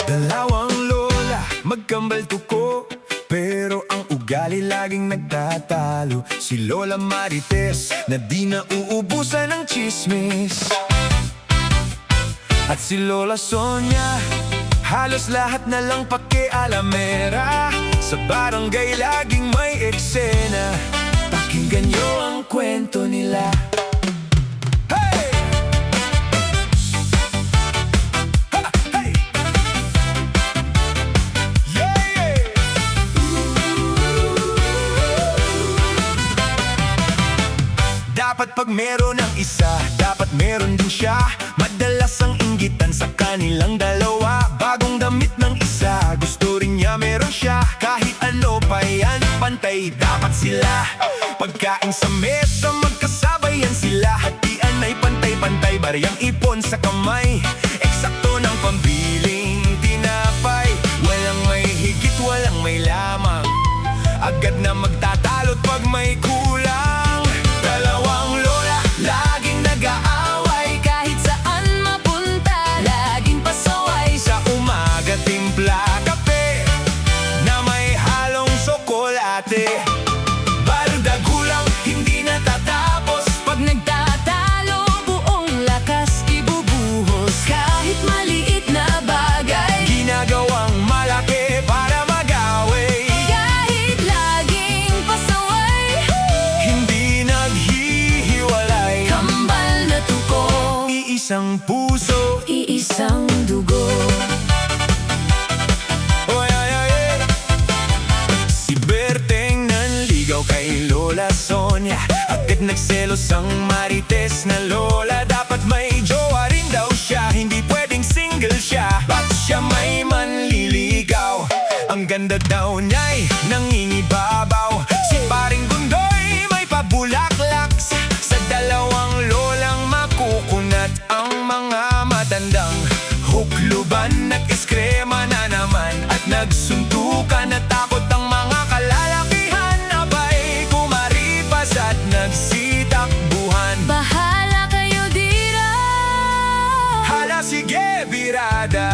Dalawang lola, magkambal tuko, pero ang ugali laging nagtatalo. Si Lola Marites na di na uubusan ng chismis, at si Lola Sonia, halos lahat na lang pakialamera. Sa barangay laging may eksena, pakinggan nyo ang kwento nila. Hey! Ha! Hey! Yeah, yeah! Dapat pag meron ang isa, dapat meron din siya. Madalas ang inggitan sa kanilang dalawa. Bagong damit ng isa, gusto rin niya meron siya. Kahit ano pa yan, pantay dapat sila. Pagkain sa mesa, magkasabayan sila. Hatian ay pantay-pantay, bariyang ipon sa kamay. Eksakto ng pambiling tinapay. Walang may higit, walang may lamang. Agad na magtatalo't pag may kulang. Dalawang lola, laging nag-aaway. Kahit saan mapunta, laging pasaway. Sa umaga, timpla kape na may halong tsokolate. Bardagulang hindi natatapos. Pag nagtatalo, buong lakas ibubuhos. Kahit maliit na bagay, Ginagawang malaki para mag-away. kahit laging pasaway. Hindi naghihiwalay. Kambal na tuko, Iisang puso. iisang dugo. Oy, ay, ay, ay. Si Berteng nanligaw kay Lola Sonia. Agad nagselos ang Marites na lola. Dapat may jowa rin daw siya, hindi pwedeng single siya. Ba't siya may manliligaw? Ang ganda daw niya'y nangingibabaw. Si paring Gundoy may pabulaklak. Sa dalawang lolang makukunat ang mga matandang hukluban. Nag-eskrema na naman at nagsuntukan. Natakot ang mga kalalakihan. Abay, kumaripas at nagsitakbuhan. Bahala kayo dira. Hala, sige, birada.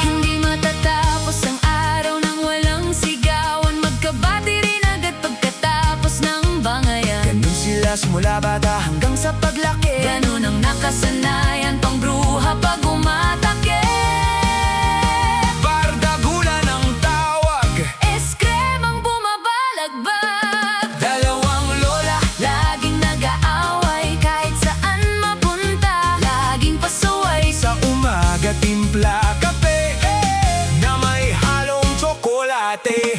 Hindi matatapos ang araw nang walang sigawan. Magkabati rin agad pagkatapos ng bangayan. Ganun sila simula bata hanggang Hanggang sa paglaki, ganun ang nakasanayan. Pang bruha pag umatake. bardagulan ang tawag. Eskremang bumabalagbag. Dalawang lola, Laging nag-aaway. Kahit saan mapunta, laging pasaway. sa umaga timpla kape na may halong tsokolate.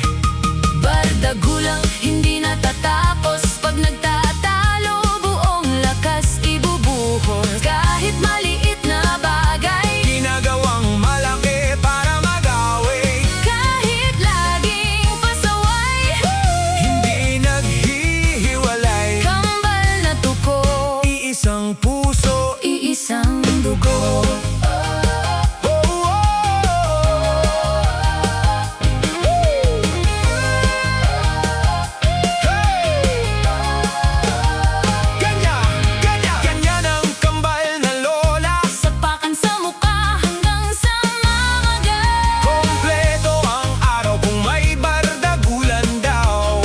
Bardagulang hindi natatapos. Pag nagtatalo, buong lakas ibubuhos. Kahit maliit na bagay, Ginagawang malaki para mag-away. kahit laging pasaway. Hindi naghihiwalay. Kambal na tuko, Iisang puso. iisang dugo. Oh, oh. Hey! Ganyan, ganyan, ganyan ang kambal na lola. Sapakan sa mukha hanggang sa mamaga. Kompleto ang araw kung may bardagulan daw.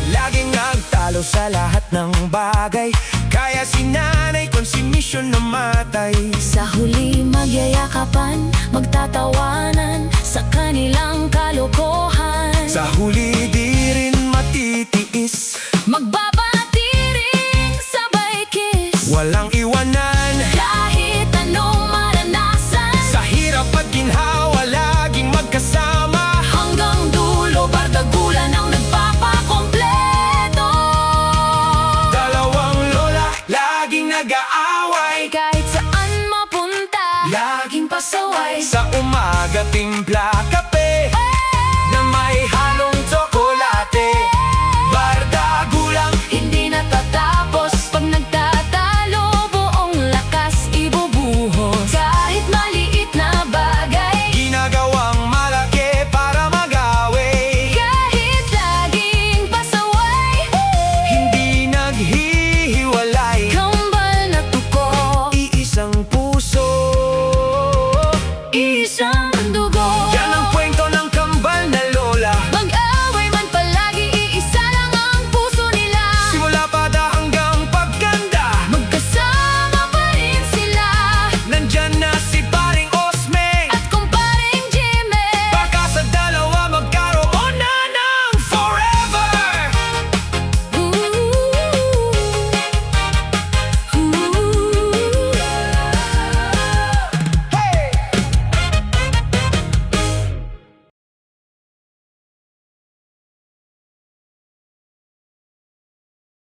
Laging nagtalo sa lahat ng bagay. Kaya si nanay konsimisyon namatay. Sa huli magyayakapan, magtatawanan sa kanilang kalokohan. Sa huli di rin matitiis. Magbabati rin sabay kiss. Walang iwanan. Kahit anong maranasan, Sa hirap at ginhawa laging magkasama. hanggang dulo bardagulan ang nagpapakompleto. Dalawang lola, laging nag-aaway. Kahit saan mapunta, laging pasaway. Sa umaga timpla ka